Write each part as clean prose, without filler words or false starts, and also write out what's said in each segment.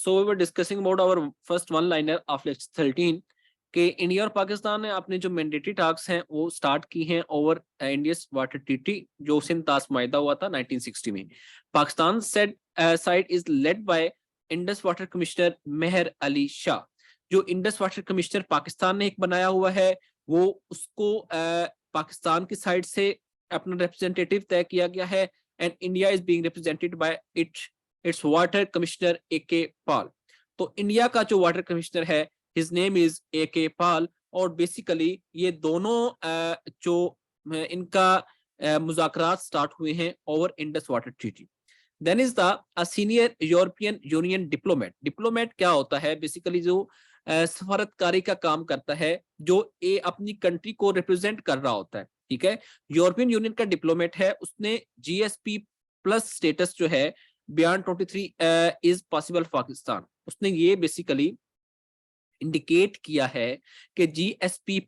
So we were discussing about our first one liner of lecture 13 कि India और पाकिस्तान ने अपने जो मैंडेटरी टास्क हैं वो स्टार्ट की हैं ओवर इंडियस वाटर ट्रीटी जो सिंतास मायदा हुआ था 1960 में। Pakistan side is led by Indus water commissioner Mehar Ali Shah. जो इंडस वाटर कमिश्नर पाकिस्तान ने एक बनाया हुआ है वो उसको पाकिस्तान की साइड से अपना रिप्रेजेंटेटिव तय किया गया है and India is being represented by it's water commissioner AK पाल। तो इंडिया का जो वाटर कमिश्नर है हिज नेम इज AK पाल और बेसिकली ये दोनों जो इनका मुज़ाकरात स्टार्ट हुए हैं over Indus water treaty. Then is the senior European Union diplomat. Diplomat क्या होता है? बेसिकली जो सफारतकारी का काम करता है, जो अपनी कंट्री को रिप्रेजेंट कर रहा होता है। ठीक है, यूरोपियन यूनियन का डिप्लोमेट है, उसने GSP+ स्टेटस जो है बियॉन्ड 23 इज पॉसिबल पाकिस्तान, उसने ये बेसिकली इंडिकेट किया है कि GSP+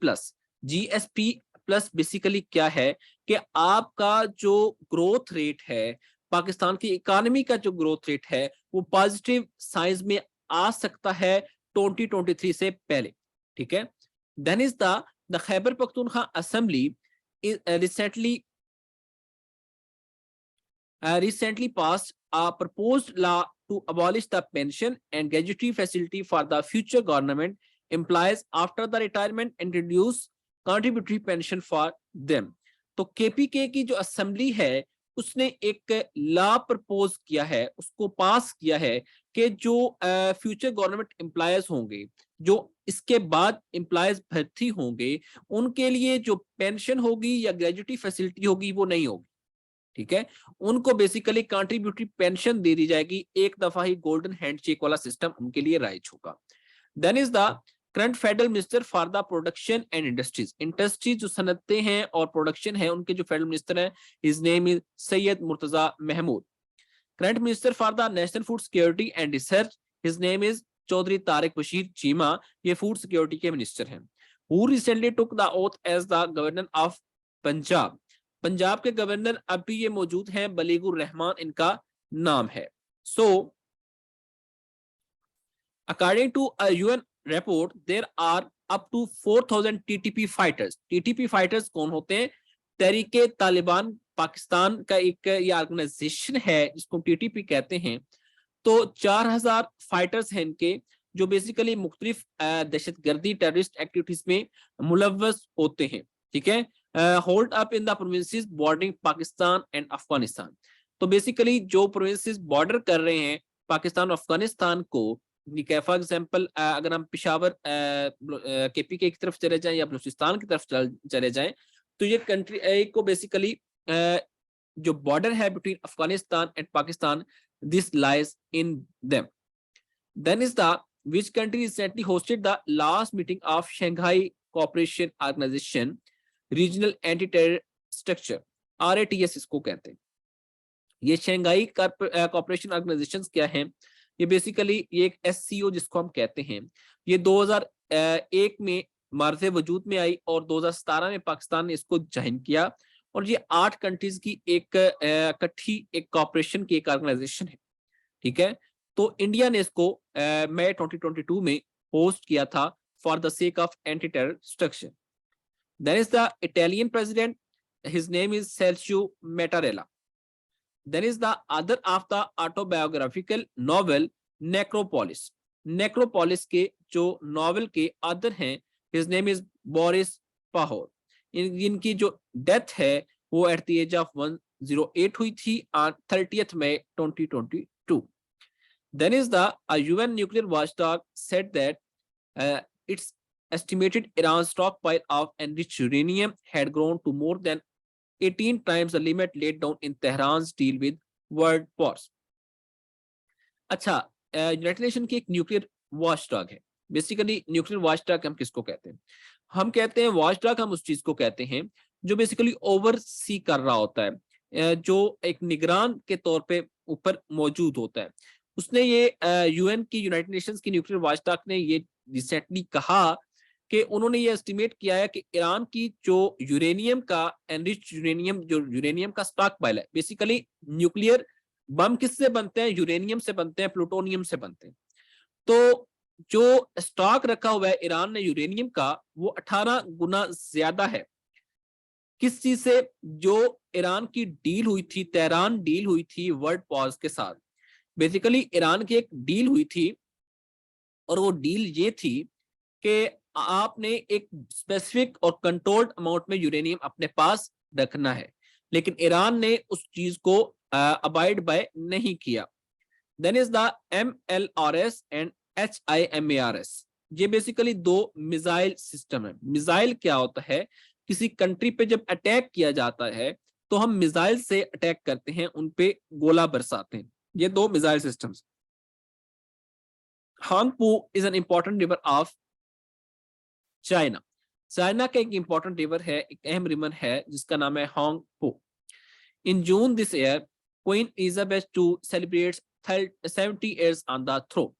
बेसिकली क्या है कि आपका जो ग्रोथ रेट है, पाकिस्तान की इकोनॉमी का जो ग्रोथ रेट है वो पॉजिटिव साइज में आ सकता है 2023 से पहले। ठीक है, then is the Khyber Pakhtunkhwa assembly recently passed a proposed law to abolish the pension and gratuity facility for the future government employees after the retirement and reduce contributory pension for them। तो KPK की जो assembly है उसने एक law propose किया है, उसको पास किया है कि जो फ्यूचर गवर्नमेंट एम्प्लॉयज होंगे, जो इसके बाद एम्प्लॉयज भर्ती होंगे, उनके लिए जो पेंशन होगी या ग्रेजुटी फैसिलिटी होगी वो नहीं होगी। ठीक है, उनको बेसिकली कंट्रीब्यूटरी पेंशन दे दी जाएगी, एक दफा ही गोल्डन हैंडशेक वाला सिस्टम उनके लिए राइज होगा। Then is the current federal minister for the production and industries. Industries जो सनतें हैं और प्रोडक्शन है उनके जो फेडरल मिनिस्टर हैं, his name is Syed Murtaza Mahmood. Current minister for the national food security and research, his name is Chaudhry Tariq Bashir Cheema, ये फूड सिक्योरिटी के मिनिस्टर हैं। Who recently took the oath as the governor of Punjab. Punjab के गवर्नर अभी ये मौजूद हैं, बलीगुर रहमान इनका नाम है। So according to a UN report there are up to 4000 TTP fighters. TTP fighters कौन होते हैं? तहरीके तालिबान पाकिस्तान का एक ये ऑर्गेनाइजेशन है जिसको TTP कहते हैं। तो 4000 फाइटर्स हैं इनके, जो बेसिकली मुख्तलिफ दहशतगर्दी टेररिस्ट एक्टिविटीज में मुलव्वस होते हैं। ठीक है, hold up in the provinces bordering Pakistan and Afghanistan. तो बेसिकली जो प्रोविंसेस बॉर्डर कर रहे हैं पाकिस्तान और अफगानिस्तान को, फॉर एग्जांपल अगर हम पेशावर KPK की तरफ चले जाएं या बलूचिस्तान की तरफ चले जाएं, तो ये कंट्री को बेसिकली जो बॉर्डर है between Afghanistan and Pakistan, this lies in them. Then is the which country recently hosted the last meeting of Shanghai Cooperation Organization regional anti terror structure, RATS इसको कहते हैं। ये शंघाई कोऑपरेशन ऑर्गेनाइजेशंस क्या हैं? ये बेसिकली ये एक SCO जिसको हम कहते हैं, ये 2001 में मार्ज़े वजूद में आई और 2017 में पाकिस्तान ने इसको ज्वाइन किया और ये 8 कंट्रीज की एक इकट्ठी एक कोऑपरेशन की एक ऑर्गेनाइजेशन है। ठीक है, तो इंडिया ने इसको मई 2022 में होस्ट किया था for the sake of anti terror structure. Then is the Italian president, his name is Sergio Mattarella. Then is the author of the autobiographical novel Necropolis. Necropolis के जो नॉवल के ऑथर हैं, his name is Boris Pahor. इनकी जो death है वो at the age of 108 हुई थी on 30th May 2022. Then is the UN nuclear watchdog said that its estimated Iran's stockpile of enriched uranium had grown to more than 18 times the limit laid down in Tehran's deal with world powers. अच्छा, United nation की एक nuclear watchdog है। Basically nuclear watchdog हम किसको कहते हैं? हम कहते हैं वॉचडॉग, हम उस चीज को कहते हैं जो बेसिकली ओवरसी कर रहा होता है, जो एक निगरान के तौर पे ऊपर मौजूद होता है। उसने ये UN की यूनाइटेड नेशंस की न्यूक्लियर वॉचडॉग ने ये रिसेंटली कहा कि उन्होंने ये एस्टिमेट किया है कि ईरान की जो यूरेनियम का एनरिच्ड यूरेनियम, जो यूरेनियम का स्टॉक पाइल है, बेसिकली न्यूक्लियर बम किससे बनते हैं? यूरेनियम से बनते हैं, प्लूटोनियम से बनते हैं। तो जो स्टॉक रखा हुआ है ईरान ने यूरेनियम का, वो 18 गुना ज्यादा है। किस चीज से? जो ईरान की डील हुई थी, तेहरान डील हुई थी वर्ल्ड पॉज के साथ। बेसिकली ईरान की एक डील हुई थी, और वो डील ये थी कि आपने एक स्पेसिफिक और कंट्रोल्ड अमाउंट में यूरेनियम अपने पास रखना है, लेकिन ईरान ने उस चीज को अबाइड बाय नहीं किया। Then is the MLRS and HIMARS। ये बेसिकली दो मिसाइल सिस्टम है। मिसाइल क्या होता है? किसी कंट्री पे जब अटैक किया जाता है तो हम मिसाइल से अटैक करते हैं, उन पे गोला बरसाते हैं। ये दो missile systems. Huangpu is an important river of China. China का एक इंपॉर्टेंट रिवर है, एक अहम रिवर है जिसका नाम है Huangpu. In June this year queen Elizabeth two celebrates 70 years on the throne.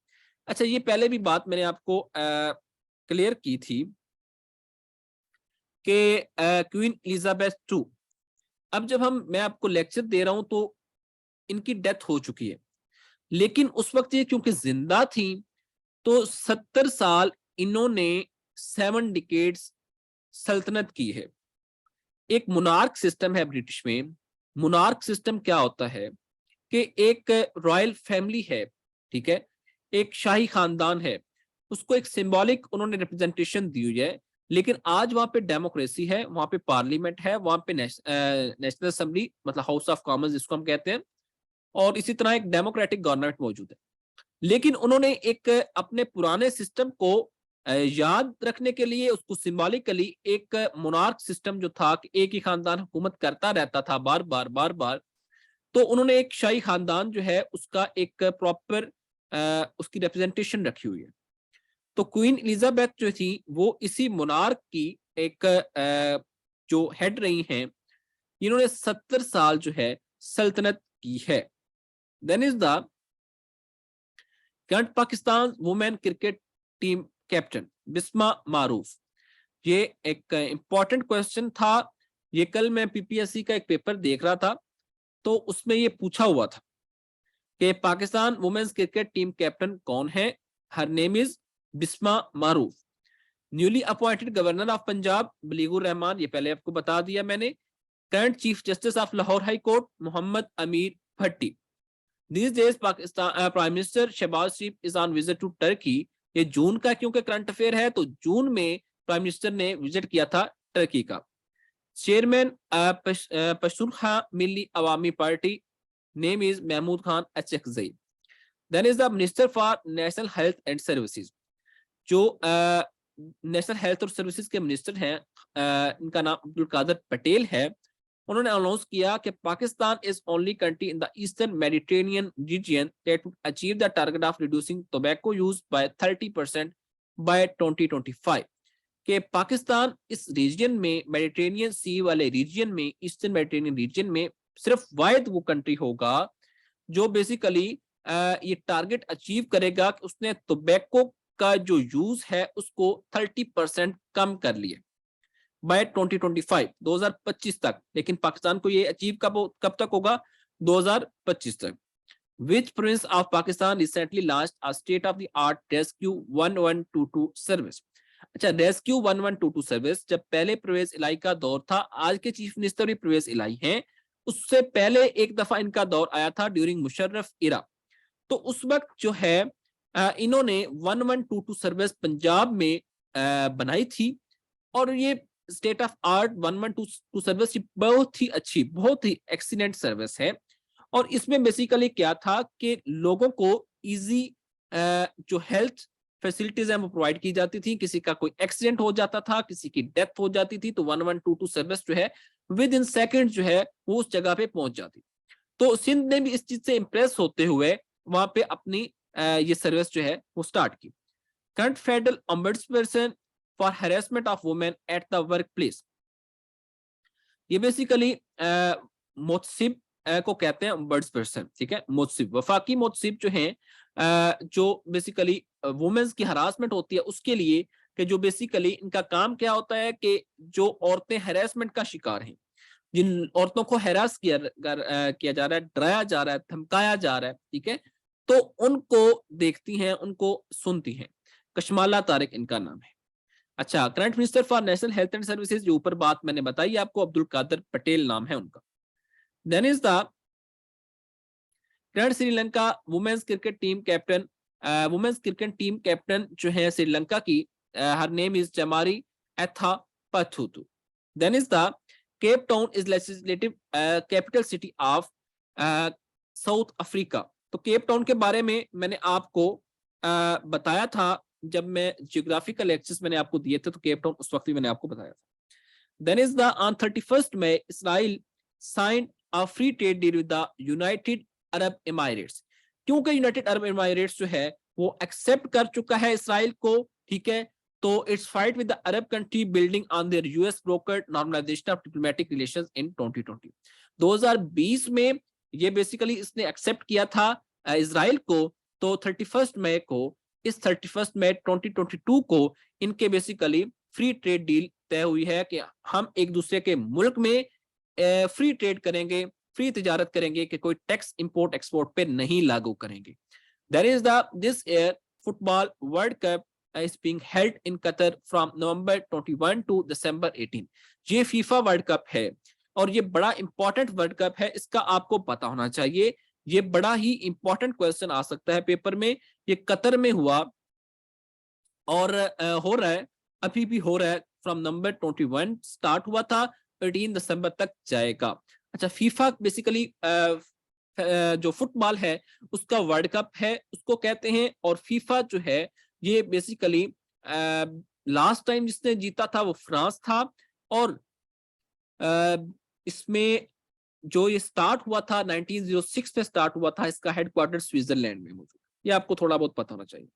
अच्छा, ये पहले भी बात मैंने आपको क्लियर की थी कि क्वीन एलिजाबेथ टू, अब जब मैं आपको लेक्चर दे रहा हूं तो इनकी डेथ हो चुकी है, लेकिन उस वक्त ये क्योंकि जिंदा थी तो 70 साल इन्होंने 7 डिकेड्स सल्तनत की है। एक मुनार्क सिस्टम है ब्रिटिश में। मुनार्क सिस्टम क्या होता है कि एक रॉयल फैमिली है, ठीक है, एक शाही खानदान है, उसको एक सिंबॉलिक उन्होंने रिप्रेजेंटेशन दी हुई है। लेकिन आज वहां पे डेमोक्रेसी है, वहां पे पार्लियामेंट है, वहां पे नेशनल असेंबली मतलब हाउस ऑफ कॉमन्स जिसको हम कहते हैं, और इसी तरह एक डेमोक्रेटिक गवर्नमेंट मौजूद है। लेकिन उन्होंने एक अपने पुराने सिस्टम को याद रखने के लिए उसको सिंबॉलिकली एक मोनार्क सिस्टम जो था कि एक ही खानदान हुकूमत करता रहता था बार बार बार बार, तो उन्होंने एक शाही खानदान जो है उसका एक प्रॉपर उसकी रिप्रेजेंटेशन रखी हुई है। तो क्वीन एलिजाबेथ जो थी वो इसी मोनार्क की एक जो हेड रही हैं। इन्होंने 70 साल जो है सल्तनत की है। Then is the current Pakistan women cricket team captain Bisma Maroof. ये एक इंपॉर्टेंट क्वेश्चन था। ये कल मैं पीपीएससी का एक पेपर देख रहा था, तो उसमें ये पूछा हुआ था कि Pakistan women's cricket team captain कौन है। Her name is Bisma Maroof. Newly appointed governor of Punjab Baligur Rehman, ये पहले आपको बता दिया मैंने। Current chief justice of Lahore high court Mohammad Amir Bhatti. These days Pakistan prime minister Shahbaz Sharif is on visit to Turkey. ये जून का क्योंकि करंट अफेयर है, तो जून में प्राइम मिनिस्टर ने विजिट किया था टर्की का। Chairman Pashtunkhwa Milli Awami party, name is Mahmood Khan Achakzai. Then is the minister for national health and services. जो नेशनल हेल्थ और सर्विसेज के मिनिस्टर हैं, इनका नाम अब्दुल कादर पटेल है। उन्होंने अनाउंस किया कि Pakistan is only country in the eastern Mediterranean region that would achieve the target of reducing tobacco use by 30% by 2025। कि पाकिस्तान इस रीजन में, मेडिटेरेनियन सी वाले रीजन में, ईस्टर्न मेडिटेरेनियन रीजन में सिर्फ वाहिद वो कंट्री होगा जो बेसिकली ये टारगेट अचीव करेगा कि उसने टोबैको का जो यूज है उसको 30% कम कर लिया बाय 2025, 2025 तक। लेकिन पाकिस्तान को ये अचीव कब तक होगा? 2025 तक। Which province of Pakistan recently launched a state of the art rescue 1122 service? अच्छा, रेस्क्यू 1122 सर्विस जब पहले परवेज इलाही का दौर था, आज के चीफ मिनिस्टर भी परवेज इलाही हैं, उससे पहले एक दफा इनका दौर आया था ड्यूरिंग मुशर्रफ इरा। तो उस वक्त जो है इन्होंने 1122 सर्विस पंजाब में बनाई थी, और ये स्टेट ऑफ आर्ट 1122 सर्विस बहुत ही अच्छी, बहुत ही एक्सीलेंट सर्विस है। और इसमें बेसिकली क्या था कि लोगों को इजी जो हेल्थ फैसिलिटीज हैं वो प्रोवाइड की जाती थी। किसी का कोई एक्सीडेंट हो जाता था, किसी की डेथ हो जाती थी, तो 1122 सर्विस जो है विद इन सेकंड जो है वो उस जगह पे पहुंच जाती। तो सिंध ने भी इस चीज से इंप्रेस होते हुए वहां पे अपनी ये सर्विस जो है वो स्टार्ट की। Current federal ombudsperson for harassment of women at the work place. ये बेसिकली मोतसिब को कहते हैं बर्ड्स पर्सन, ठीक है। मोतसिब, वफाकी मोतसिब जो हैं जो बेसिकली वुमेन्स की हरासमेंट होती है उसके लिए, कि जो बेसिकली इनका काम क्या होता है कि जो औरतें हैरेसमेंट का शिकार हैं, जिन औरतों को हैरास किया जा रहा है, डराया जा रहा है, धमकाया जा रहा है, ठीक है, तो उनको देखती हैं, उनको सुनती हैं। कशमाला तारिक इनका नाम है। अच्छा, current minister for national health and services, जो ऊपर बात मैंने बताई आपको, अब्दुल कादर पटेल नाम है उनका। Then is the current Sri Lanka women's cricket team captain, women's cricket team captain जो है श्रीलंका की, her name is Chamari Atha Pathuthu. Then is the Cape Town is legislative capital city of South Africa. तो केप टाउन के बारे में मैंने आपको बताया था जब मैं जियोग्राफिकल लेक्चर्स मैंने आपको दिए थे, तो केप टाउन उस वक्त भी मैंने आपको बताया था। Then is the on 31 May Israel signed a free trade deal with the United Arab Emirates. क्योंकि यूनाइटेड अरब एमाइरेट्स जो है वो एक्सेप्ट कर चुका है इसराइल को, ठीक है। तो it's fight with the Arab country building on their US brokered normalisation of diplomatic relations in 2020। 2020 में ये बेसिकली इसने एक्सेप्ट किया था इसराइल को। तो 31 मई को, इस 31 मई 2022 को इनके बेसिकली फ्री ट्रेड डील तय हुई है कि हम एक दूसरे के मुल्क में फ्री ट्रेड करेंगे, फ्री तिजारत करेंगे, कि कोई टैक्स इंपोर्ट एक्सपोर्ट पे नहीं लागू करेंगे। There is the this year football world cup is being held in Qatar from November 21 to December 18। ये फीफा वर्ल्ड कप है और ये बड़ा इंपॉर्टेंट वर्ल्ड कप है, इसका आपको पता होना चाहिए। ये बड़ा ही इंपॉर्टेंट क्वेश्चन आ सकता है पेपर में। ये कतर में हुआ और हो रहा है, अभी भी हो रहा है। फ्रॉम नवंबर 21 स्टार्ट हुआ था, 18 दिसंबर तक जाएगा। अच्छा, फीफा बेसिकली जो फुटबॉल है उसका वर्ल्ड कप है उसको कहते हैं। और फीफा जो है ये बेसिकली लास्ट टाइम जिसने जीता था वो फ्रांस था। और इसमें जो ये स्टार्ट हुआ था 1906 में स्टार्ट हुआ था। इसका हेडक्वार्टर स्विट्जरलैंड में मौजूद, ये आपको थोड़ा बहुत पता होना चाहिए।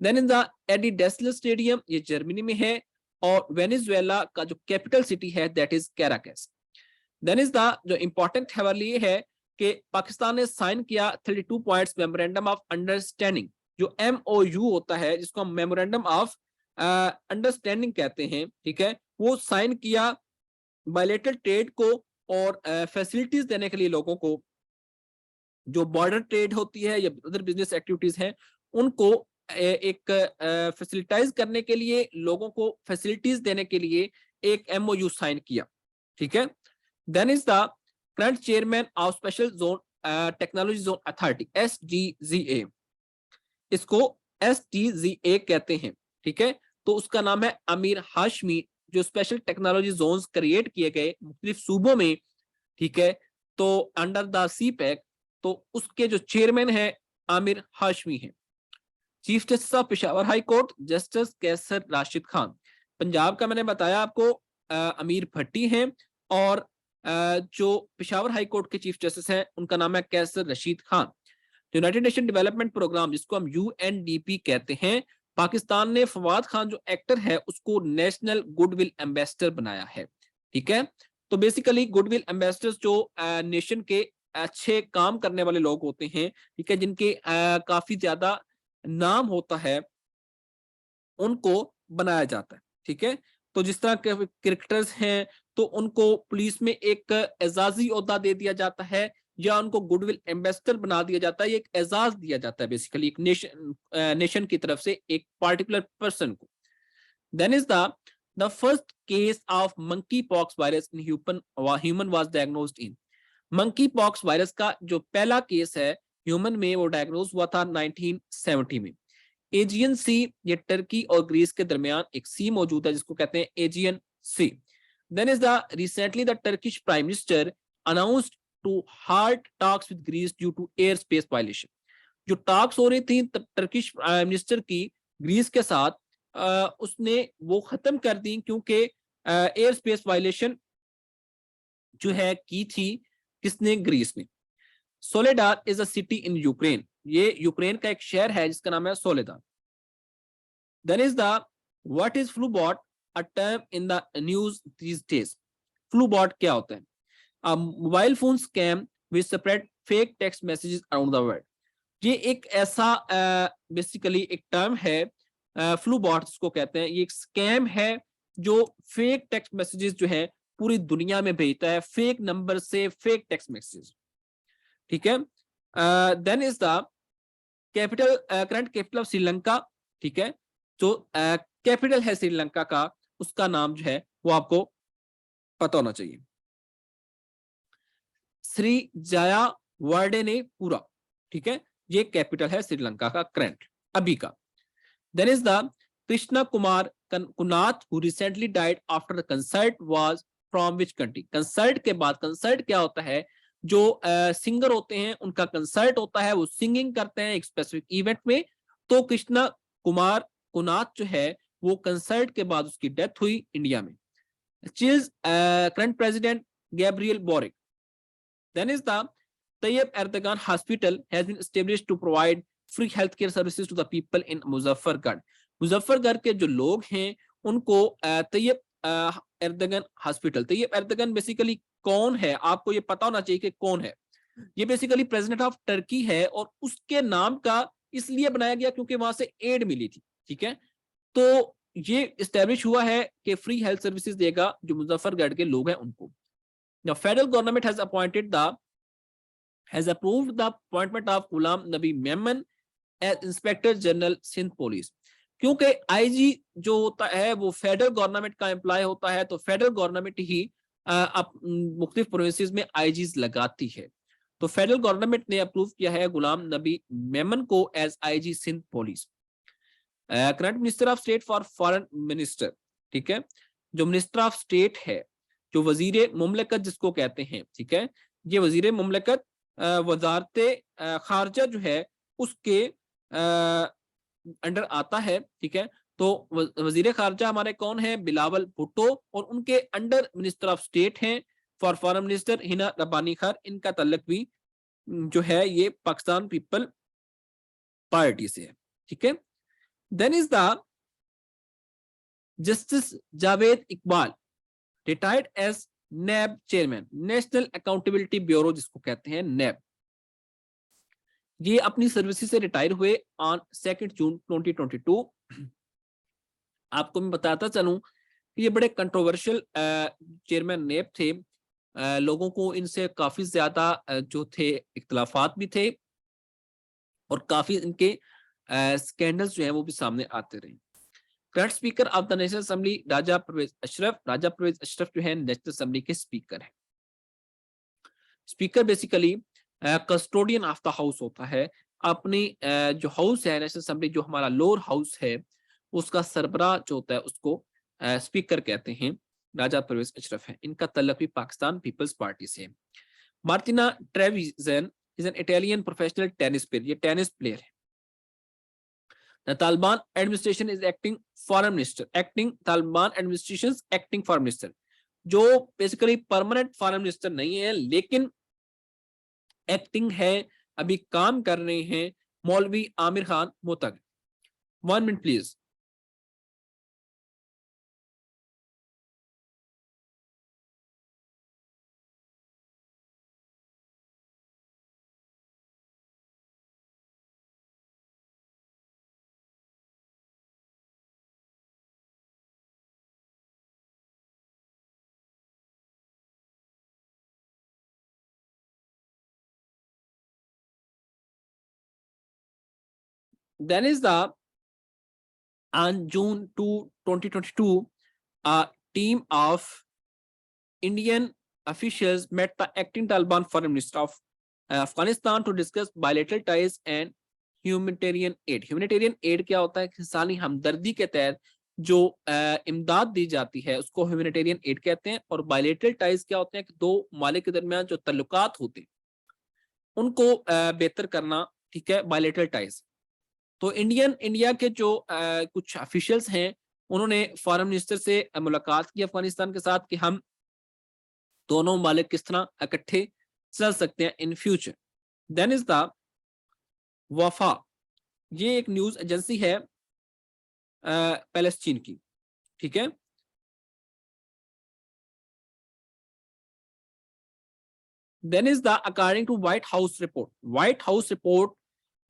Then in the Adi Dassler stadium, ये जर्मनी में है। और वेनेजुएला का जो कैपिटल सिटी है that is Caracas. Then is the जो इंपॉर्टेंट खबर ये है कि पाकिस्तान ने साइन किया 32 पॉइंट्स मेमोरेंडम ऑफ अंडरस्टैंडिंग। जो MOU होता है जिसको हम मेमोरेंडम ऑफ अंडरस्टैंडिंग कहते हैं, ठीक है, वो साइन किया बायलैटरल ट्रेड को और फैसिलिटीज देने के लिए लोगों को। जो बॉर्डर ट्रेड होती है या अदर बिजनेस एक्टिविटीज हैं उनको एक फैसिलिटाइज करने के लिए, लोगों को फैसिलिटीज देने के लिए एक MOU साइन किया, ठीक है। Then is the current chairman of special zone technology zone authority STZA, इसको STZA कहते हैं, ठीक है। तो उसका नाम है अमीर हाशमी। जो स्पेशल टेक्नोलॉजी जोन्स क्रिएट किए गए मुख्तलिफ सूबों में, ठीक है, तो अंडर द CPEC, तो उसके जो चेयरमैन है आमिर हाशमी है। Chief justice of Peshawar high court justice Qaiser Rashid Khan. Punjab का मैंने बताया आपको अमीर भट्टी हैं। और जो पेशावर हाई कोर्ट के चीफ जस्टिस हैं उनका नाम है Qaiser Rashid Khan. United Nation development programme जिसको हम UNDP कहते हैं, पाकिस्तान ने फवाद खान जो एक्टर है उसको नेशनल गुडविल एम्बेसडर बनाया है, ठीक है। तो बेसिकली गुडविल एम्बेसडर्स जो नेशन के अच्छे काम करने वाले लोग होते हैं, ठीक है, जिनके काफी ज्यादा नाम होता है, उनको बनाया जाता है, ठीक है। तो जिस तरह के क्रिकेटर्स हैं तो उनको पुलिस में एक एजाजी ओहदा दे दिया जाता है या उनको गुडविल एम्बेसडर बना दिया जाता है। एक एजाज दिया जाता है बेसिकली एक नेशन की तरफ से एक पार्टिकुलर पर्सन को। Then is the first case of monkey pox virus in human was diagnosed in. Monkey pox virus का जो पहला केस है ह्यूमन में वो डायग्नोज हुआ था 1970 में। एजियन सी, ये टर्की और ग्रीस के दरमियान एक सी मौजूद है जिसको कहते हैं Aegean sea. Then is the recently the Turkish prime minister announced to halt talks with Greece due to air space violation. जो टॉक्स हो रही थी टर्किश प्राइम मिनिस्टर की ग्रीस के साथ, उसने वो खत्म कर दी क्योंकि एयर स्पेस वायलेशन जो है की थी किसने, ग्रीस ने। Soledar is a city in Ukraine, ये यूक्रेन का एक शहर है जिसका नाम है Soledar. Then is the what is Flubot, a term in the news these days. Flubot क्या होता है? Mobile phone scam which spread fake text messages around the world. ये एक ऐसा बेसिकली एक टर्म है, फ्लूबॉट जिसको कहते हैं। ये एक स्कैम है जो फेक टेक्स्ट मैसेजेस जो है पूरी दुनिया में भेजता है, फेक नंबर से फेक टेक्स्ट मैसेजेस, ठीक है। Then is the capital, current capital of Sri Lanka, ठीक है, जो कैपिटल है श्रीलंका का, उसका नाम जो है वो आपको पता होना चाहिए। श्री जाया वर्डेनेपुरा, ठीक है, ये कैपिटल है श्रीलंका का करंट अभी का। Then is the Krishna Kumar Kunnath who recently died after the concert was from which country. Concert के बाद, कंसर्ट क्या होता है, जो सिंगर होते हैं उनका कंसर्ट होता है, वो सिंगिंग करते हैं एक स्पेसिफिक इवेंट में। तो कृष्णा कुमार कुनाथ जो है वो कंसर्ट के बाद उसकी डेथ हुई इंडिया में। चीज current president Gabriel boric. Then is the Tayyip Erdogan Hospital has been established to provide free healthcare services to the people in Muzaffargarh. Muzaffargarh के जो लोग हैं उनको तैयब एर्दगन हॉस्पिटल, तैयब एर्दगन बेसिकली कौन है, आपको ये पता होना चाहिए कि कौन है। ये बेसिकली प्रेसिडेंट ऑफ टर्की है और उसके नाम का इसलिए बनाया गया क्योंकि वहां से एड मिली थी, ठीक है। तो ये इस्टेब्लिश हुआ है कि फ्री हेल्थ सर्विसेज देगा जो मुजफ्फरगढ़ के लोग हैं उनको। Now, federal government has approved the appointment of Ghulam Nabi Memon as Inspector General Sindh Police। क्योंकि आईजी जो होता है वो फेडरल गवर्नमेंट का एम्प्लॉय होता है, तो फेडरल गवर्नमेंट ही मुख्तलिफ प्रोविंसेस में आईजीज लगाती है। तो फेडरल गवर्नमेंट ने अप्रूव किया है गुलाम नबी मेमन को as IG Sindh police. Current minister of state for foreign minister, ठीक है, जो मिनिस्टर ऑफ स्टेट है, जो वजीर मुमलकत जिसको कहते हैं, ठीक है, ये वजीर मुमलकत वजारत खारजा जो है उसके अंडर आता है, ठीक है। तो वजीर खारजा हमारे कौन है, बिलावल भुट्टो, और उनके अंडर मिनिस्टर ऑफ स्टेट हैं for foreign minister Hina Rabbani Khan. इनका तल्लक भी जो है ये पाकिस्तान पीपल पार्टी से है, ठीक है। Then is the justice Javed Iqbal retired as NAB chairman, national accountability bureau जिसको कहते हैं नैब। ये अपनी सर्विसेज से रिटायर हुए ऑन 2 जून 2022। आपको मैं बताता चलूं कि ये बड़े कंट्रोवर्शियल चेयरमैन नैब थे। लोगों को इनसे काफी ज्यादा जो थे इख्तलाफात भी थे और काफी इनके स्कैंडल्स जो है वो भी सामने आते रहे। Current speaker of the national assembly Raja Pervaiz Ashraf, Raja Pervaiz Ashraf जो है नेशनल असेंबली के स्पीकर है। Speaker basically custodian of the house होता है। अपनी जो हाउस है नेशनल असेंबली, जो हमारा लोअर हाउस है, उसका सरबराह जो होता है उसको स्पीकर कहते हैं। राजा परवेज अशरफ है, इनका तल्लक भी पाकिस्तान पीपल्स पार्टी से है। Martina Trevisan is an Italian professional tennis player, ये टेनिस प्लेयर है। The Taliban administration is acting foreign minister, acting Taliban administration's acting foreign minister, जो बेसिकली परमानेंट फॉरेन मिनिस्टर नहीं है लेकिन एक्टिंग है, अभी काम कर रहे हैं, मौलवी Amir Khan Muttaqi. 1 minute please. Then is the on June 2, 2022, a team of Indian officials met the acting Taliban foreign minister of Afghanistan to discuss bilateral ties and humanitarian aid। Humanitarian aid क्या होता है, इंसानी हमदर्दी के तहत जो इमदाद दी जाती है उसको ह्यूमैनिटेरियन एड कहते हैं। और बायलेटरल टाइज क्या होते हैं कि दो मालिक के दरमियान जो तल्लुकात होते हैं उनको बेहतर करना, ठीक है, बायलेटरल टाइज। तो इंडिया के जो कुछ ऑफिशियल्स हैं उन्होंने फॉरेन मिनिस्टर से मुलाकात की अफगानिस्तान के साथ कि हम दोनों मालिक किस तरह इकट्ठे चल सकते हैं in future. Then is the Wafa, ये एक न्यूज एजेंसी है पैलेस्टीन की, ठीक है। Then is the according to White House report, White House report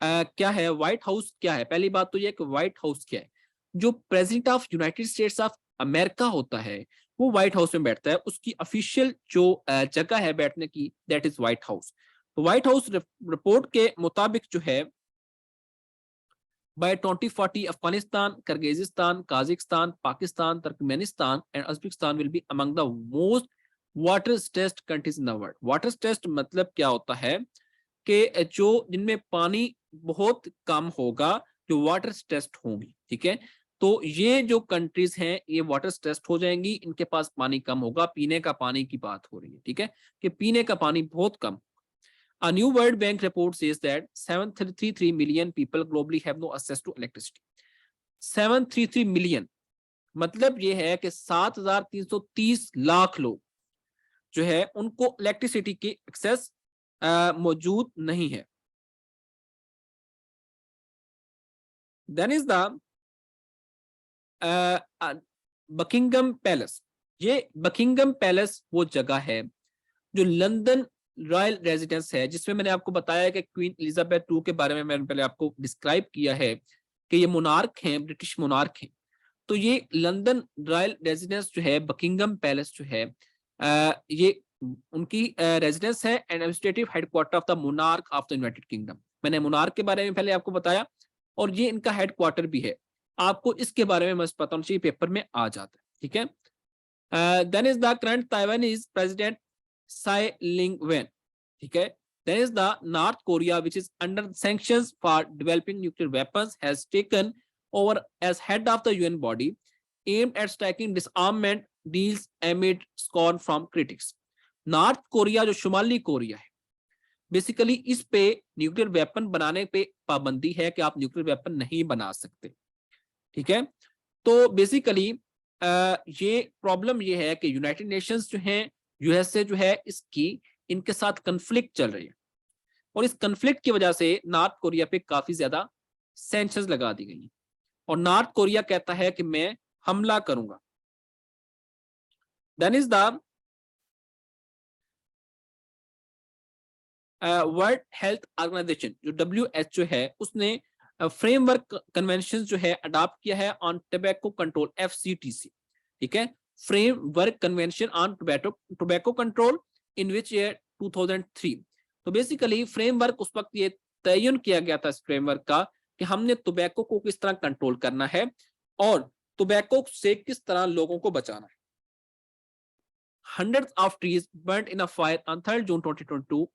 क्या है, व्हाइट हाउस क्या है, पहली बात तो ये कि व्हाइट हाउस क्या है। जो president of United states of America होता है वो व्हाइट हाउस में बैठता है, उसकी ऑफिशियल जो जगह है बैठने की दैट इज व्हाइट हाउस। तो व्हाइट हाउस रिपोर्ट के मुताबिक जो है By 2040, Afghanistan, Kyrgyzstan, Kazakhstan, Pakistan, Turkmenistan, and Uzbekistan will be among the most water stressed countries in the world. Water stressed मतलब क्या होता है कि जो जिनमें पानी बहुत कम होगा, जो वाटर स्ट्रेस्ड होंगी, ठीक है। तो ये जो कंट्रीज हैं ये वाटर स्ट्रेस्ड हो जाएंगी, इनके पास पानी कम होगा, पीने का पानी की बात हो रही है, ठीक है, कि पीने का पानी बहुत कम। A new World Bank report says that 733 million people globally have no access to electricity. 733 million मतलब ये है कि 7,330 लाख लोग जो है उनको इलेक्ट्रिसिटी की एक्सेस मौजूद नहीं है। Then is the Buckingham Palace. ये बकिंगम पैलेस वो जगह है जो लंदन रॉयल रेजिडेंस है, जिसमें मैंने आपको बताया कि क्वीन एलिजाबेथ II के बारे में मैंने पहले आपको डिस्क्राइब किया है कि ये मोनार्क हैं, ब्रिटिश मोनार्क हैं। तो ये लंदन रॉयल रेजिडेंस जो है, बकिंगम पैलेस जो है, ये उनकी रेजिडेंस है and administrative headquarter of the monarch of the United kingdom. मैंने मोनार्क के बारे में पहले आपको बताया और ये इनका हेडक्वार्टर भी है। आपको इसके बारे में मस्त पता होना चाहिए, पेपर में आ जाता है, ठीक है। Then is the current Taiwanese president Tsai Ing Wen, ठीक है। Then is the North Korea which is under sanctions for developing nuclear weapons has taken over as head of the UN body aimed at striking disarmament deals amid scorn from critics. North Korea जो शुमाली Korea है, basically इस पे nuclear weapon बनाने पे पाबंदी है कि आप न्यूक्लियर वेपन नहीं बना सकते, ठीक है। तो बेसिकली ये प्रॉब्लम ये है कि यूनाइटेड नेशंस जो हैं, यूएसए जो है, इसकी इनके साथ कंफ्लिक्ट चल रही है और इस कंफ्लिक्ट की वजह से नॉर्थ कोरिया पे काफी ज्यादा सैंक्शंस लगा दी गई हैं और नॉर्थ कोरिया कहता है कि मैं हमला करूंगा। Then is the World Health Organization जो WHO है, उसने फ्रेमवर्क कन्वेंशन जो है अडॉप्ट किया है ऑन टोबैको कंट्रोल, FCTC, ठीक है। Framework convention on tobacco control in which year 2003। तो बेसिकली फ्रेमवर्क उस वक्त ये तयन किया गया था इस फ्रेमवर्क का कि हमने टोबैको को किस तरह कंट्रोल करना है और टोबैको से किस तरह लोगों को बचाना है। Hundreds of trees burnt in a fire on 3rd June 2022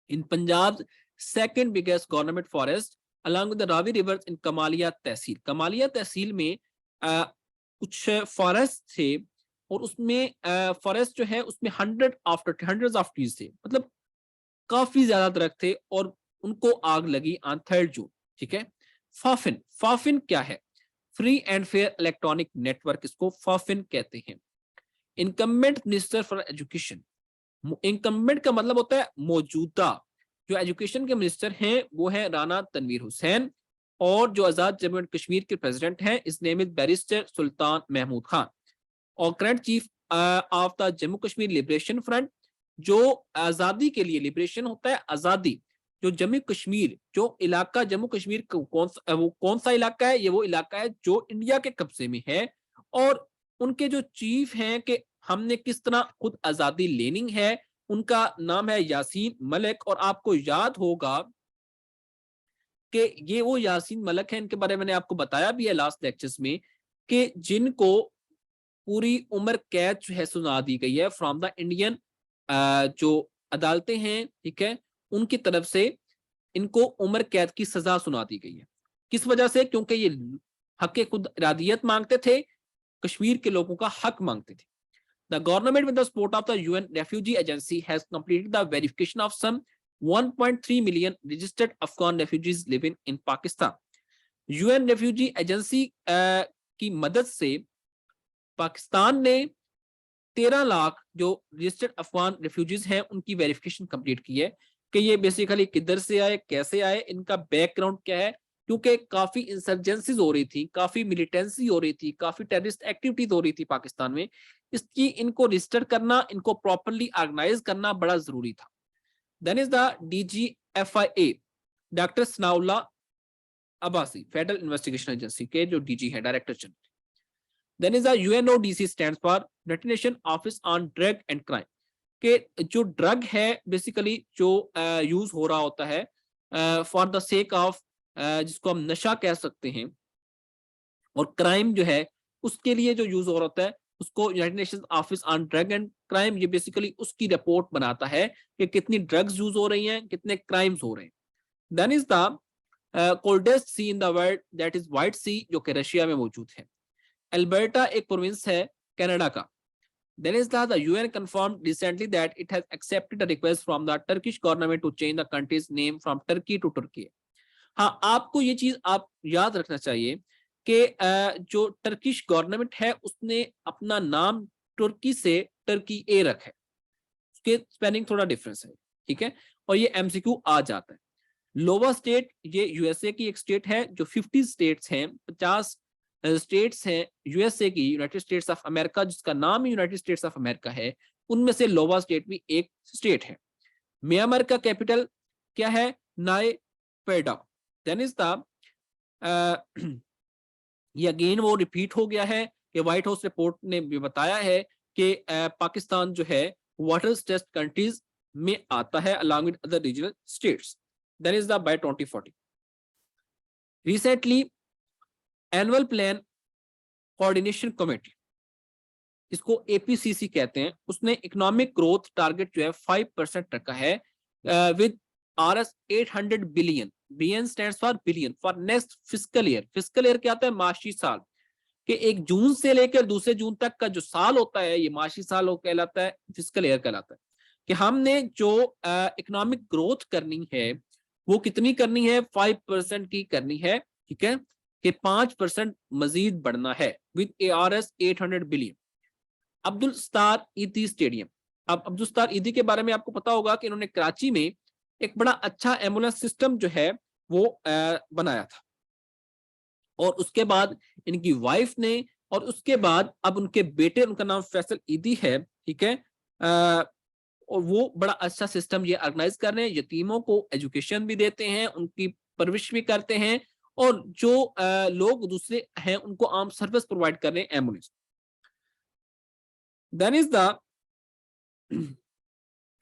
in Punjab's second biggest government forest along with the Ravi rivers in Kamalia तहसील। कमालिया तहसील में कुछ फॉरेस्ट थे और उसमें फॉरेस्ट जो है उसमें hundreds of trees थे, मतलब काफी ज्यादा दरख्त थे और उनको आग लगी ऑन 3rd जून, ठीक है। फाफिन, फाफिन क्या है? Free and fair electronic network, इसको फाफिन कहते हैं। Incumbent minister for education, incumbent का मतलब होता है मौजूदा, जो एजुकेशन के मिनिस्टर हैं वो है राणा तनवीर हुसैन और जो आजाद जम्मू एंड कश्मीर के प्रेसिडेंट हैं इस नेम इज बैरिस्टर सुल्तान महमूद खान। और current chief of the Jammu Kashmir liberation front, जो आजादी के लिए, लिबरेशन होता है आजादी, जो जम्मू कश्मीर, जो इलाका जम्मू कश्मीर वो कौन सा इलाका है? ये वो इलाका है जो इंडिया के कब्जे में है और उनके जो चीफ हैं कि हमने किस तरह खुद आजादी लेनी है, उनका नाम है यासीन मलिक। और आपको याद होगा कि ये वो यासीन मलिक है, इनके बारे में मैंने आपको बताया भी है लास्ट लेक्चर्स में कि जिनको पूरी उम्र कैद जो है सुना दी गई है फ्रॉम द इंडियन जो अदालतें हैं, ठीक है, उनकी तरफ से इनको उम्र कैद की सजा सुना दी गई है। किस वजह से? क्योंकि ये हक खुद इरादियत मांगते थे, कश्मीर के लोगों का हक मांगते थे। The government with the support of the UN Refugee Agency has completed the verification of some 1.3 million registered Afghan refugees living in Pakistan. UN Refugee Agency की मदद से पाकिस्तान ने 13 लाख जो रजिस्टर्ड अफगान रेफ्यूजीज हैं उनकी वेरिफिकेशन कंप्लीट की है कि ये बेसिकली किधर से आए, कैसे आए, इनका बैकग्राउंड क्या है, क्योंकि काफी इंसर्जेंसीज हो रही थी, काफी मिलिटेंसी हो रही थी, काफी टेररिस्ट एक्टिविटीज हो रही थी पाकिस्तान में। इसकी इनको रजिस्टर करना, इनको प्रॉपर्ली ऑर्गेनाइज करना बड़ा जरूरी था। Then is the DGFIA, doctor Sanaullah Abbasi, federal investigation agency के जो DG है, director general. Then is the UNODC stands for United Nation office on drug and crime, के जो ड्रग है बेसिकली जो यूज हो रहा होता है फॉर द सेक ऑफ जिसको हम नशा कह सकते हैं, और क्राइम जो है उसके लिए जो यूज हो रहा है उसको United Nations office on drug and crime, ये बेसिकली उसकी रिपोर्ट बनाता है कि कितनी ड्रग्स यूज हो रही हैं, कितने क्राइम्स हो रहे हैं। Then is the coldest sea in the world, that is White Sea, जो कि रशिया में मौजूद है। अल्बर्टा एक प्रोविंस है कनाडा का। Then is that the UN confirmed recently that it has accepted a request from the Turkish government to change the country's name from Turkey to Turkey. हाँ, आपको ये चीज आप याद रखना चाहिए कि जो टर्किश गवर्नमेंट है उसने अपना नाम तुर्की से टर्की ए रखा है, उसके स्पेलिंग थोड़ा डिफरेंस है, ठीक है, और ये एमसीक्यू आ जाता है। लोवा स्टेट ये यूएसए की एक स्टेट है, जो 50 स्टेट्स हैं, 50 स्टेट्स हैं यूएसए की, यूनाइटेड स्टेट्स ऑफ अमेरिका, जिसका नाम यूनाइटेड स्टेट्स ऑफ अमेरिका है, उनमें से लोवा स्टेट भी एक स्टेट है। म्यांमार का कैपिटल क्या है? नायपेडा। देन इज द ये अगेन वो रिपीट हो गया है कि व्हाइट हाउस रिपोर्ट ने भी बताया है कि पाकिस्तान जो है वाटर टेस्ट कंट्रीज में आता है along with other regional states. Then is the by 2040 recently annual plan coordination committee, इसको एपीसीसी कहते हैं, उसने इकोनॉमिक ग्रोथ टारगेट जो है 5% रखा है with RS 800 billion, BN stands for billion, for next fiscal year. Fiscal year क्या आता है? माशी साल, कि 1 जून से लेकर दूसरे जून तक का जो साल होता है ये माशी साल कहलाता है, फिस्कल ईयर कहलाता है। कि हमने जो इकोनॉमिक ग्रोथ करनी है वो कितनी करनी है? 5% की करनी है, ठीक है, कि 5% मजीद बढ़ना है with ARS 800 billion. Abdul Sattar ईदी स्टेडियम, अब अब्दुल सत्तार ईदी के बारे में आपको पता होगा कि इन्होंने कराची में एक बड़ा अच्छा एम्बुलेंस सिस्टम जो है वो बनाया था, और उसके बाद इनकी वाइफ ने, और उसके बाद अब उनके बेटे, उनका नाम फैसल ईदी है, ठीक है, और वो बड़ा अच्छा सिस्टम ये ऑर्गेनाइज कर रहे हैं, यतीमों को एजुकेशन भी देते हैं, उनकी परवरिश भी करते हैं, और जो लोग दूसरे हैं उनको आम सर्विस प्रोवाइड कर रहे हैं ambulance. Then is the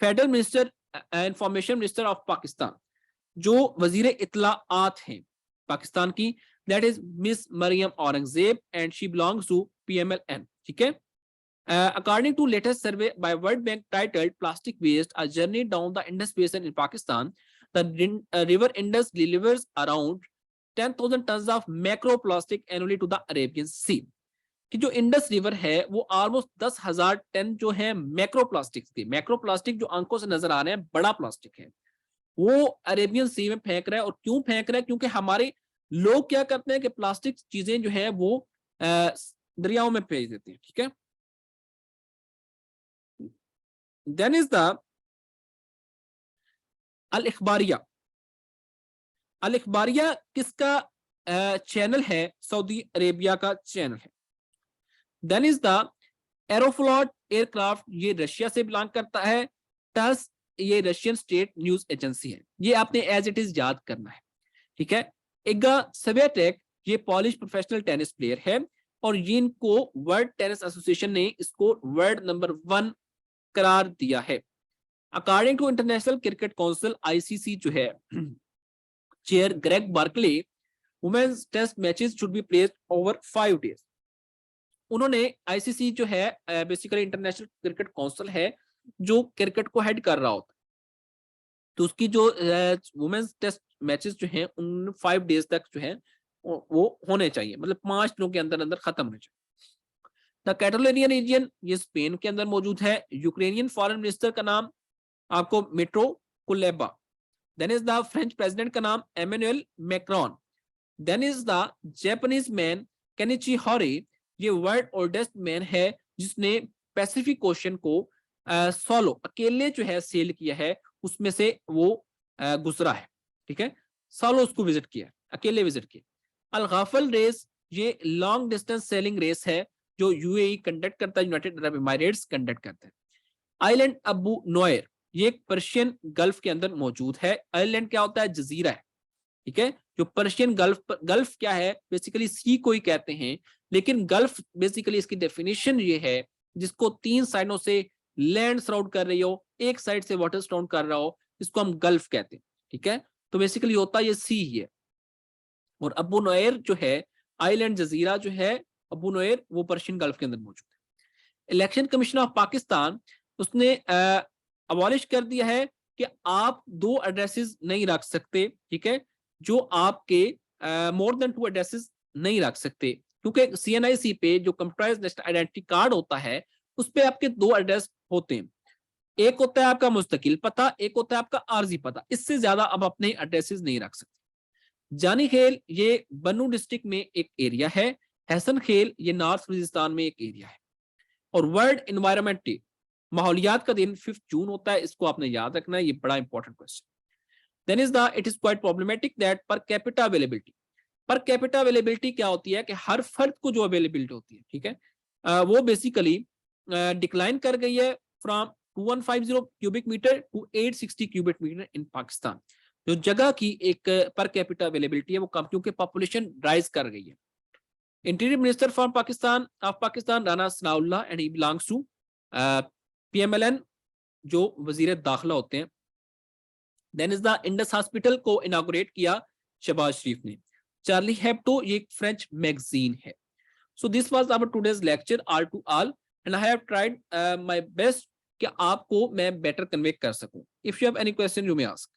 federal minister information minister of Pakistan, जो वजीर इत्तलाआत हैं पाकिस्तान की, that is Miss Maryam Aurangzeb and she belongs to PMLN, ठीक है। According to latest survey by World Bank titled Plastic Waste, A Journey Down the Indus Basin in Pakistan, the river Indus delivers around 10,000 tons of macroplastic annually to the Arabian Sea. कि जो Indus river है वो almost 10,000 ton जो है मैक्रोप्लास्टिक के, मैक्रोप्लास्टिक जो आंखों से नजर आ रहे हैं बड़ा प्लास्टिक है, वो अरेबियन सी में फेंक रहा है। और क्यों फेंक रहा है? क्योंकि हमारे लोग क्या करते हैं कि प्लास्टिक चीजें जो है वो दरियाओं में फेंक देते हैं, ठीक है। देन इज द अल इखबारिया। अल इखबारिया किसका चैनल है? सऊदी अरेबिया का चैनल है। देन इज द एरोफ्लॉट एयरक्राफ्ट, ये रशिया से बिलोंग करता है। टस ये रशियन स्टेट न्यूज एजेंसी है, ये आपने एज इट इज याद करना है, ठीक है। इगा स्वियाटेक ये पॉलिश प्रोफेशनल टेनिस प्लेयर है, और ये इनको वर्ल्ड टेनिस एसोसिएशन ने इसको वर्ल्ड नंबर 1 करार दिया है। According to International Cricket Council ICC जो है chair Greg Barclay, women's test matches should be played over 5 days. उन्होंने ICC जो है बेसिकली इंटरनेशनल क्रिकेट काउंसिल है जो क्रिकेट को हेड कर रहा होता है, तो उसकी जो वुमेन्स टेस्ट मैचेस जो हैं उन 5 डेज तक जो है वो होने चाहिए, मतलब 5 दिनों के अंदर अंदर खत्म होने चाहिए। द कैटलोनियन रीजन ये स्पेन के अंदर मौजूद है। यूक्रेनियन फॉरेन मिनिस्टर का नाम आपको Dmytro Kuleba. Then is the French president का नाम Emmanuel Macron. Then is the Japanese man Kenichi Hori, ये वर्ल्ड ओल्डेस्ट मैन है जिसने पैसिफिक ओशन को सोलो अकेले जो है सेल किया है, उसमें से वो गुजरा है, ठीक है, सोलो उसको विजिट किया, अकेले विजिट किया। अल गाफल रेस ये लॉन्ग डिस्टेंस सेलिंग रेस है जो UAE कंडक्ट करता है, यूनाइटेड अरब एमिरेट्स कंडक्ट करता है। आइलैंड अबू नोयर ये पर्शियन गल्फ के अंदर मौजूद है। आइलैंड क्या होता है? जजीरा है, ठीक है। जो पर्शियन गल्फ क्या है? बेसिकली सी को ही कहते हैं, लेकिन गल्फ बेसिकली इसकी डेफिनेशन ये है जिसको 3 साइडों से लैंड सराउंड कर रही हो, एक साइड से वाटर सराउंड कर रहा हो, इसको हम गल्फ कहते हैं, ठीक है। तो बेसिकली होता ये सी ही है। और अबू नोएर जो है आइलैंड जजीरा जो है अबू नोएर वो पर्शियन गल्फ के अंदर मौजूद है। इलेक्शन कमीशन ऑफ पाकिस्तान उसने अबॉलिश कर दिया है कि आप 2 एड्रेसेस नहीं रख सकते, ठीक है, जो आपके मोर देन 2 एड्रेसेस नहीं रख सकते, क्योंकि CNIC पे जो कंप्यूटराइज्ड नेशनल आइडेंटिटी कार्ड होता है उस पे आपके 2 एड्रेस होते हैं। एक होता है आपका मुस्तकिल पता, एक होता है आपका आर्जी पता। इससे ज्यादा आप अपने एड्रेसेस नहीं रख सकते। जानी खेल ये बन्नू डिस्ट्रिक्ट में एक एरिया है, हसन खेल ये नॉर्थ वजीरिस्तान में एक एरिया है। और वर्ल्ड एनवायरनमेंट डे माहौलियात का दिन 5 जून होता है, इसको आपने याद रखना है, ये बड़ा important question. Then is the it is quite problematic that per capita availability. Per capita availability क्या होती है कि हर फर्द को जो अवेलेबिलिटी होती है, ठीक है, वो बेसिकली डिक्लाइन कर गई है from 2150 cubic metre to 860 cubic metre in Pakistan. जो जगह की एक पर कैपिटा अवेलेबिलिटी है वो कम, क्योंकि पॉपुलेशन राइज कर गई है। Interior minister from Pakistan of Pakistan Rana Sanaullah and he belongs to PMLN जो वजीर दाखिला होते हैं। Then is the Indus hospital को इनागुरेट किया शहबाज शरीफ ने। चार्ली हेब्डो ये एक फ्रेंच मैगजीन है। So this was our today's lecture all to all and I have tried my best कि आपको मैं बेटर कन्वे कर सकूं। If you have any question you may ask.